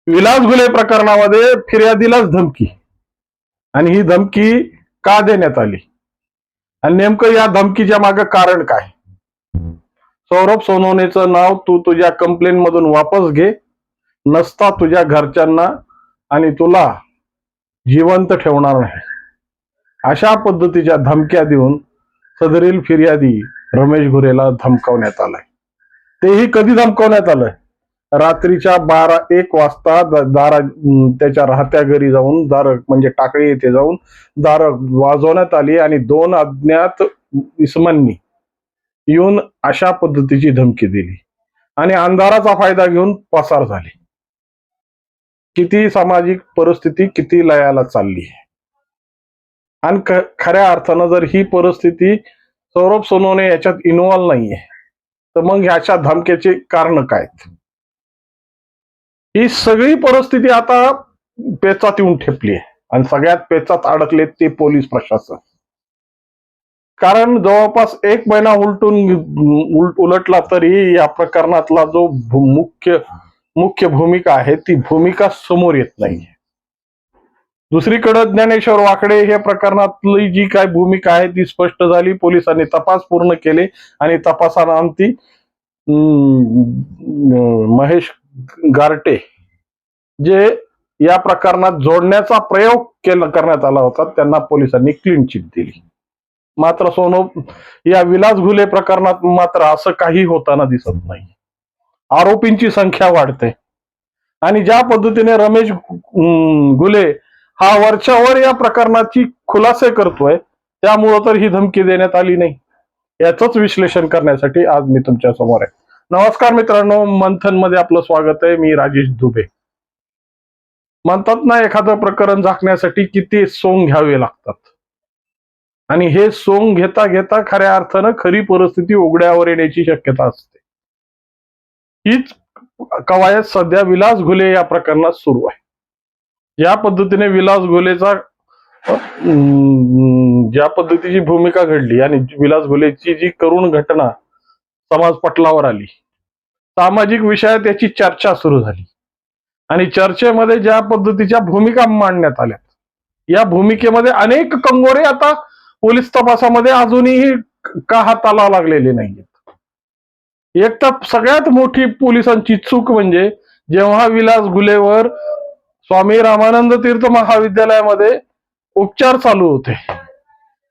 विलास घुले प्रकरणामध्ये फिर्यादीलाच धमकी, आणि ही धमकी का देण्यात आली आणि नेमकं या धमकीच्या मागे कारण काय? सौरभ सोनवणेचं नाव तू तुझ्या कंप्लेंट मधून वापस घे, नसता तुझ्या घरच्यांना आणि तुला जिवंत ठेवणार नाही, अशा पद्धतीच्या धमक्या देऊन सदरील फिर्यादी रमेश घुरेला धमकावण्यात आलाय. तेही कधी धमकावण्यात आलंय? रात्रीच्या 12-1 वाजता त्याच्या राहत्या घरी जाऊन दार म्हणजे टाकळी येथे जाऊन दार वाजवण्यात आली आणि 2 अज्ञात इसमांनी येऊन अशा पद्धतीची धमकी दिली आणि अंधाराचा फायदा घेऊन पसार झाले. किती सामाजिक परिस्थिती किती लयाला चालली आहे. आणि खऱ्या अर्थानं जर ही परिस्थिती सौरभ सोनवणे याच्यात इन्व्हॉल्व नाहीये, तर मग ह्याच्या धमक्याचे कारण काय? ही सगळी परिस्थिती आता पेचात येऊन ठेपली आहे आणि सगळ्यात पेचात अडकले ते पोलीस प्रशासन. कारण जवळपास 1 महिना उलटला तरी या प्रकरणातला जो मुख्य भूमिका आहे ती भूमिका समोर येत नाही. दुसरीकडे ज्ञानेश्वर वाकडे हे प्रकरणातली जी काय भूमिका आहे ती स्पष्ट झाली. पोलिसांनी तपास पूर्ण केले आणि तपासाअंती महेश गारटे जे या प्रकरणात जोडण्याचा प्रयोग करण्यात आला होता त्यांना पोलिसांनी क्लीन चिट दिली. मात्र या विलास घुले प्रकरणात मात्र असं काही होताना दिसत नाही. आरोपींची संख्या वाढते आणि ज्या पद्धतीने रमेश घुले हा वरच्यावर या प्रकरणाची खुलासे करतोय, त्यामुळं तर ही धमकी देण्यात आली नाही. याच विश्लेषण करण्यासाठी आज मी तुमच्या समोर आहे. नमस्कार मित्रांनो, मंथन मध्ये आपलं स्वागत आहे. मी राजेश दुबे. म्हणतात ना, एखादं प्रकरण झाकण्यासाठी किती सोंग घ्यावे लागतात आणि हे सोंग घेता घेता खऱ्या अर्थानं खरी परिस्थिती उघड्यावर येण्याची शक्यता असते. हीच कवायत सध्या विलास घुले या प्रकरणात सुरू आहे. या पद्धतीने विलास घुलेचा ज्या पद्धतीची भूमिका घडली आणि विलास घुलेची जी करुण घटना समाज पटलावर आली, सामाजिक विषयात याची चर्चा सुरू झाली आणि चर्चेमध्ये ज्या पद्धतीच्या भूमिका मांडण्यात आल्या, या भूमिकेमध्ये अनेक कंगोरे आता पोलीस तपासामध्ये अजूनही का हाताला लागलेले नाहीयेत. एक तर सगळ्यात मोठी पोलिसांची चूक म्हणजे जेव्हा विलास घुलेवर स्वामी रामानंद तीर्थ महाविद्यालयामध्ये उपचार चालू होते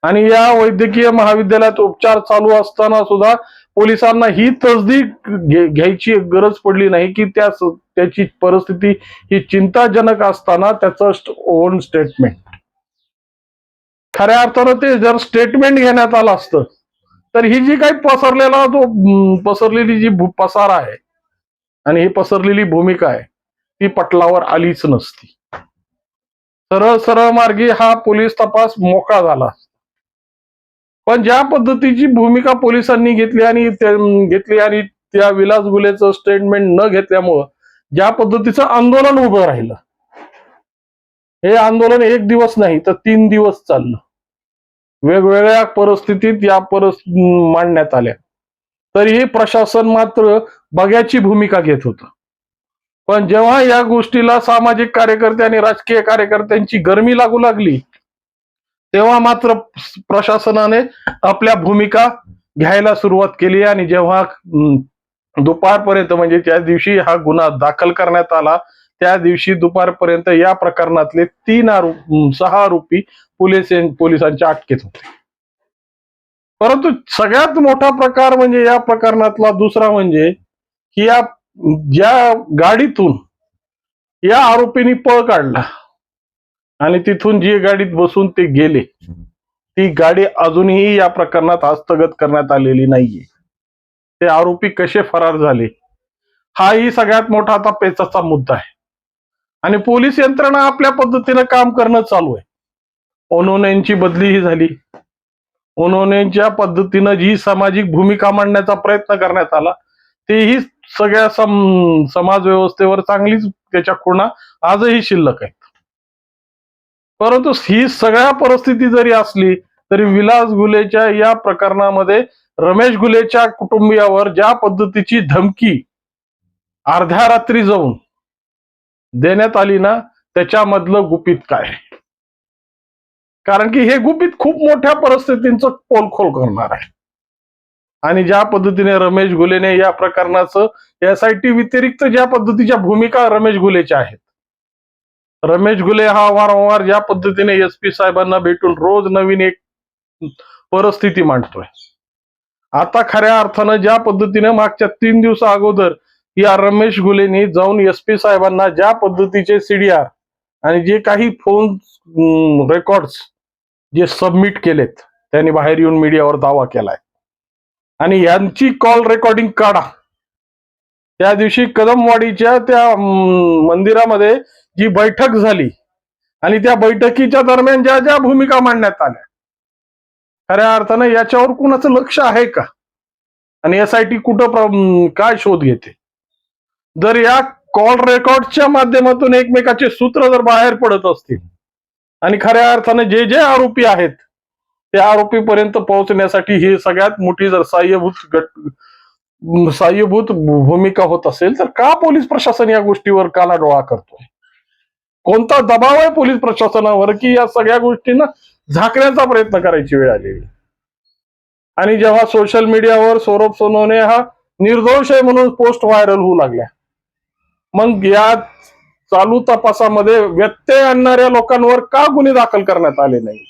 आणि या वैद्यकीय महाविद्यालयात उपचार चालू असताना सुद्धा पोलिसांना ही तसदीक घ्यायची गरज पडली नाही की त्याची परिस्थिती ही चिंताजनक असताना त्याचं ओन स्टेटमेंट, खऱ्या अर्थानं ते जर स्टेटमेंट घेण्यात आलं असतं तर ही जी काही पसरलेली जी पसार आहे आणि ही पसरलेली भूमिका आहे ती पटलावर आलीच नसती. सरळ मार्गी हा पोलीस तपास मोकळा झाला. पण ज्या पद्धतीची भूमिका पोलिसांनी घेतली आणि त्या विलास घुलेचं स्टेटमेंट न घेतल्यामुळं ज्या पद्धतीचं आंदोलन उभं राहिलं, हे आंदोलन 1 दिवस नाही तर 3 दिवस चाललं. वेगवेगळ्या परिस्थितीत मांडण्यात आल्या, तरीही प्रशासन मात्र बघ्याची भूमिका घेत होतं. पण जेव्हा या गोष्टीला सामाजिक कार्यकर्ते आणि राजकीय कार्यकर्त्यांची गरमी लागू लागली, तेव्हा मात्र प्रशासनाने आपल्या भूमिका घ्यायला सुरुवात केली आणि जेव्हा दुपारपर्यंत म्हणजे त्या दिवशी हा गुन्हा दाखल करण्यात आला, त्या दिवशी दुपारपर्यंत या प्रकरणातले 6 आरोपी पोलिसांच्या अटकेत होते. परंतु सगळ्यात मोठा प्रकार म्हणजे या प्रकरणातला दुसरा म्हणजे की ज्या गाडीतून या आरोपींनी पळ काढला आणि तिथून जी गाडीत बसून ते गेले, ती गाडी अजूनही या प्रकरणात हस्तगत करण्यात आलेली नाहीये. ते आरोपी कसे फरार झाले हाही सगळ्यात मोठा आता पेचाचा मुद्दा आहे आणि पोलीस यंत्रणा आपल्या पद्धतीनं काम करणं चालू आहे. ओनोनेंची बदलीही झाली. ओनोनेंच्या पद्धतीनं जी सामाजिक भूमिका मांडण्याचा प्रयत्न करण्यात आला तेही सगळ्या समाज व्यवस्थेवर चांगलीच त्याच्या खुणा आजही शिल्लक आहेत. परंतु ही सगळ्या परिस्थिती जरी असली तरी विलास घुलेच्या या प्रकरणामध्ये रमेश घुलेच्या कुटुंबियावर ज्या पद्धतीची धमकी अर्ध्या रात्री जाऊन देण्यात आली ना, त्याच्यामधलं गुपित काय आहे? कारण की हे गुपित खूप मोठ्या परिस्थितींचं पोलखोल करणार आहे. आणि ज्या पद्धतीने रमेश घुलेने या प्रकरणाचं SIT व्यतिरिक्त ज्या पद्धतीच्या भूमिका रमेश घुलेच्या आहेत, रमेश घुले हा वारंवार ज्या पद्धतीने SP साहेबांना भेटून रोज नवीन एक परिस्थिती मांडतोय, आता खऱ्या अर्थानं ज्या पद्धतीने मागच्या 3 दिवसा अगोदर या रमेश घुलेनी जाऊन SP साहेबांना ज्या पद्धतीचे CDR आणि जे काही फोन रेकॉर्ड्स जे सबमिट केलेत, त्यांनी बाहेर येऊन मीडियावर दावा केलाय आणि यांची कॉल रेकॉर्डिंग काढा. त्या दिवशी कदमवाडीच्या त्या मंदिरामध्ये जी बैठक झाली आणि त्या बैठकीच्या दरम्यान ज्या ज्या भूमिका मांडण्यात आल्या, खऱ्या अर्थानं याच्यावर कुणाचं लक्ष आहे का? आणि SIT कुठं काय शोध घेते? जर या कॉल रेकॉर्डच्या माध्यमातून एकमेकाचे सूत्र जर बाहेर पडत असतील आणि खऱ्या अर्थानं जे जे आरोपी आहेत त्या आरोपीपर्यंत पोहोचण्यासाठी ही सगळ्यात मोठी जर सहाय्यभूत भूमिका होत असेल, तर का पोलीस प्रशासन या गोष्टीवर कानाडोळा करतोय? कोणता दबाव आहे पोलीस प्रशासनावर की या सगळ्या गोष्टींना झाकण्याचा प्रयत्न करायची वेळ आलेली? आणि जेव्हा सोशल मीडियावर सौरभ सोनवणे हा निर्दोष आहे म्हणून पोस्ट व्हायरल होऊ लागल्या, मग या चालू तपासामध्ये व्यत्यय आणणाऱ्या लोकांवर का गुन्हे दाखल करण्यात आले नाही?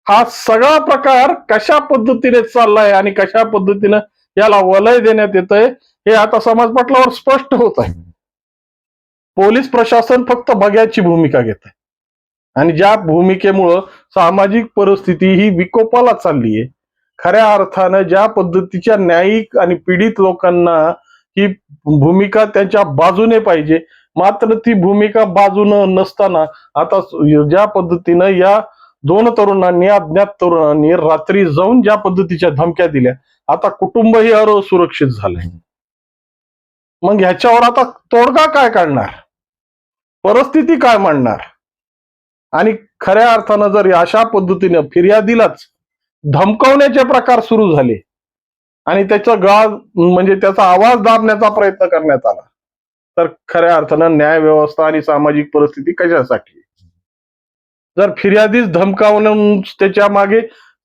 हा सगळा प्रकार कशा पद्धतीने चाललाय आणि कशा पद्धतीने याला वलय देण्यात येतंय हे आता समाज पटलावर स्पष्ट होत आहे. पोलीस प्रशासन फक्त बघ्याची भूमिका घेत आहे आणि ज्या भूमिकेमुळं सामाजिक परिस्थिती ही विकोपाला चालली आहे. खऱ्या अर्थानं ज्या पद्धतीच्या न्यायिक आणि पीडित लोकांना ही भूमिका त्यांच्या बाजूने पाहिजे, मात्र ती भूमिका बाजूनं नसताना आता ज्या पद्धतीनं या 2 तरुणांनी, अज्ञात तरुणांनी रात्री जाऊन ज्या पद्धतीच्या धमक्या दिल्या, आता कुटुंबही असुरक्षित झालंय. मग ह्याच्यावर आता तोडगा काय काढणार? परिस्थिती काय मांडणार? आणि खऱ्या अर्थानं जर अशा पद्धतीने फिर्यादीलाच धमकावण्याचे प्रकार सुरू झाले आणि त्याचा म्हणजे त्याचा आवाज दाबण्याचा प्रयत्न करण्यात आला, तर खऱ्या अर्थानं न्याय व्यवस्था आणि सामाजिक परिस्थिती कशासाठी? जर फिर्यादीच धमकावून त्याच्या मागे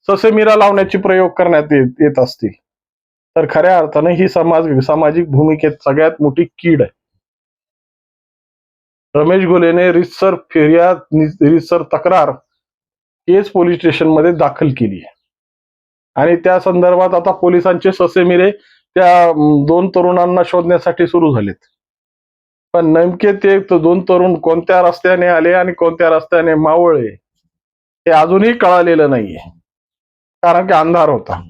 ससेमिरा लावण्याचे प्रयोग करण्यात येत असतील, तर खऱ्या अर्थानं ही सामाजिक भूमिकेत सगळ्यात मोठी कीड आहे. रमेश घुलेने रीतसर तक्रार केस पोलीस स्टेशन मध्ये दाखल केली आहे आणि त्या संदर्भात आता पोलिसांचे ससेमिरे त्या 2 तरुणांना शोधण्यासाठी सुरू झालेत. पण नेमके ते 2 तरुण कोणत्या रस्त्याने आले आणि कोणत्या रस्त्याने मावळले हे अजूनही कळालेलं नाहीये, कारण की अंधार होता,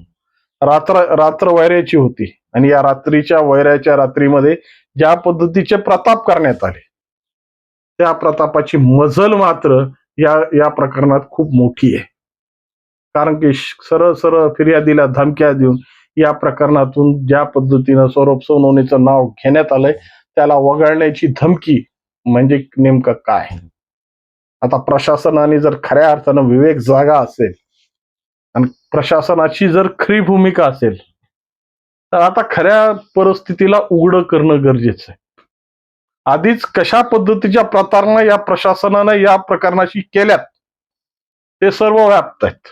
रात्र वैऱ्याची होती आणि या वैऱ्याच्या रात्रीमध्ये ज्या पद्धतीचे प्रताप करण्यात आले, त्या प्रतापाची मजल मात्र या प्रकरणात खूप मोठी आहे. कारण की सरळ फिर्यादीला धमक्या देऊन या प्रकरणातून ज्या पद्धतीनं सौरभ सोनवणेचं नाव घेण्यात आलंय, त्याला वगळण्याची धमकी म्हणजे नेमकं काय? आता प्रशासनाने जर खऱ्या अर्थानं विवेक जागा असेल आणि प्रशासनाची जर खरी भूमिका असेल, तर आता खऱ्या परिस्थितीला उघड करणं गरजेचं आहे. आधीच कशा पद्धतीच्या प्रतारणा या प्रशासनानं या प्रकरणाशी केल्यात ते सर्व व्याप्त आहेत,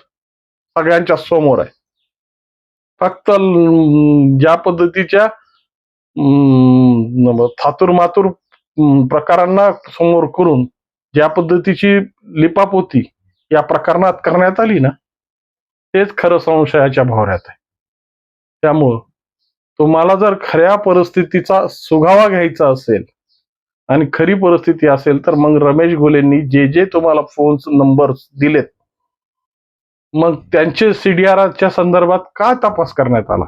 सगळ्यांच्या समोर आहे. फक्त ज्या पद्धतीच्या थातूर प्रकारांना समोर करून ज्या पद्धतीची लिपापोती या प्रकरणात करण्यात आली ना, तेच खरं संशयाच्या भोवऱ्यात आहे. त्यामुळं तुम्हाला जर खऱ्या परिस्थितीचा सुगावा घ्यायचा असेल आणि खरी परिस्थिती असेल, तर मग रमेश घुलेंनी जे तुम्हाला फोन नंबर दिलेत, मग त्यांचे CDRच्या संदर्भात का तपास करण्यात आला?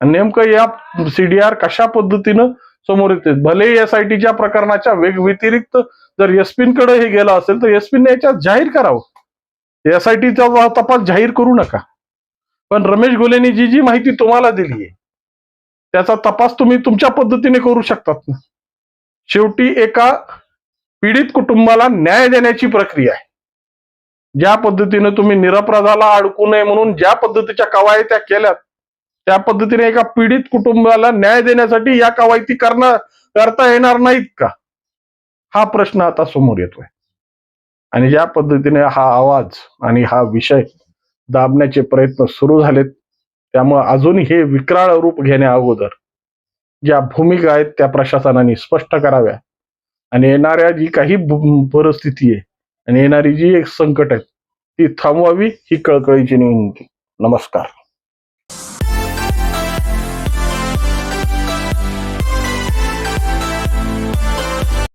नेमकं या CDR कशा पद्धतीनं समोर येते? भले SITच्या प्रकरणाच्या व्यतिरिक्त जर SP-कडे हे गेलं असेल, तर SP-ने याच्यात जाहीर करावं. SITचा तपास जाहीर करू नका. पण रमेश घुलेंनी जी माहिती तुम्हाला दिली आहे, त्याचा तपास तुम्ही तुमच्या पद्धतीने करू शकतात ना. शेवटी एका पीडित कुटुंबाला न्याय देण्याची प्रक्रिया आहे. ज्या पद्धतीने तुम्ही निरपराधाला अडकू नये म्हणून ज्या पद्धतीच्या कवायत्या केल्यात, त्या पद्धतीने एका पीडित कुटुंबाला न्याय देण्यासाठी या कवायती करता येणार नाहीत का? हा प्रश्न आता समोर येतोय. आणि ज्या पद्धतीने हा आवाज आणि हा विषय दाबण्याचे प्रयत्न सुरू झालेत, त्यामुळे अजून हे विक्राळ रूप घेण्या अगोदर ज्या भूमिका आहेत त्या प्रशासनाने स्पष्ट कराव्या आणि येणाऱ्या जी काही परिस्थिती आहे आणि येणारी जी एक संकट आहे ती थांबवावी ही कळकळीची विनंती. नमस्कार.